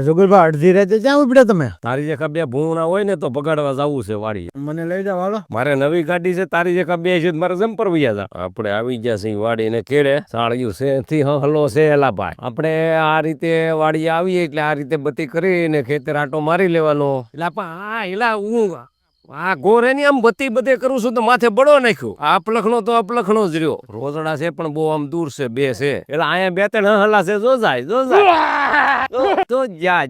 જોગલભાઈ અડધી રાતે ક્યાં ઉપડ્યા તમે? તારી જે બે ભૂણા હોય ને તો બગાડવા જવું છે વાડી. મને લઈ જાવ હાલો. મારે નવી ગાડી છે, તારી જે બે છે મારે જમ્પર વૈયા હતા. આપણે આવી ગયા છીએ વાડી ને કેડે સાળિયું છે થી હલો છે એલા ભાઈ. આપણે આ રીતે વાડી આવીએ એટલે આ રીતે બત્તી કરીને ખેતર આટો મારી લેવાનો. એટલે હા એલા હું આ ગોરે ની આમ બત્તી બધે કરું છું તો માથે બળો નાખ્યું. આ અપલખનો તો અપલખનો જ રહ્યો. રોજડા છે પણ બહુ આમ દૂર છે, બે છે એટલે અહીંયા બે ત્રણ હલા છે. જો જાય તો જા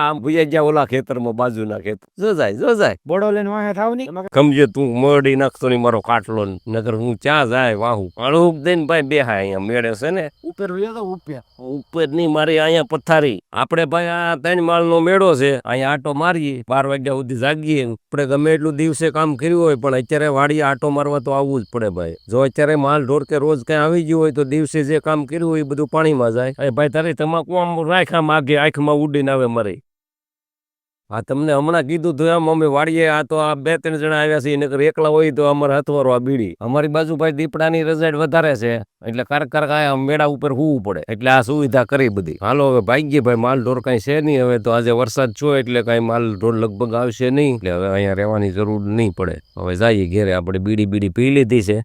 આમ ભૂયા ગયા ઓલા ખેતરમાં બાજુના ખેતર. જો જાય બોડો લઈને વાહે થાવ ની. સમજે તું મરડી નાખતો ની મારો કાટલો નગર હું ક્યાં જાય વાહુ અળુક દઈને ભાઈ બેહાય અહીંયા મેળે છે ને ઉપર વયો તો ઉપર ની મારી અહીંયા પથારી. આપણે ભાઈ આ 3 માળનો મેળો છે, અહીંયા આટો મારીએ 12 વાગ્યા સુધી જાગીએ. આપણે ગમે એટલું દિવસે કામ કર્યું હોય પણ અત્યારે વાડીએ આટો મારવા તો આવવું જ પડે ભાઈ. જો અત્યારે માલ ઢોર કે રોજ કઈ આવી ગયું હોય તો દિવસે જે કામ કર્યું હોય એ બધું પાણીમાં જાય. ભાઈ તારી તમાકુ આમ રાખ્યા માગે આંખમાં ઉડીને આવે મરે. હા તમને હમણાં કીધું તું એમ અમે વાડીએ આ તો આ 2-3 જણા આવ્યા છે, નકર એકલા હોય તો અમારે હથવારો આ બીડી. અમારી બાજુ ભાઈ દીપડાની રજાડ વધારે છે એટલે કારક મેળા ઉપર હોવું પડે એટલે આ સુવિધા કરી બધી. હાલો હવે ભાગ્યે ભાઈ માલ ઢોર કઈ છે નહીં. હવે તો આજે વરસાદ છો એટલે કઈ માલ ઢોર લગભગ આવશે નહીં એટલે હવે અહીંયા રહેવાની જરૂર નહીં પડે. હવે જઈએ ઘેરે. આપણે બીડી પી લીધી છે.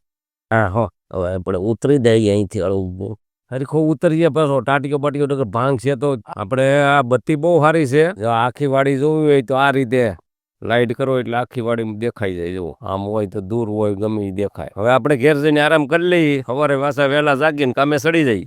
હા હો હવે આપણે ઉતરી દઈએ અહીંથી. હળવું હરીખો ઉતરીએ પાછો ટાટીઓ બાટીઓ નગર ભાંગ છે તો આપણે આ બત્તી બહુ સારી છે. જો આખી વાડી જોવી હોય તો આ રીતે લાઈટ કરો એટલે આખી વાડી દેખાઈ જાય. જો આમ હોય તો દૂર હોય ગમે દેખાય. હવે આપણે ઘેર જઈને આરામ કરી લઈએ. સવારે પાછા વહેલા જાગીને કામે સડી જઈએ.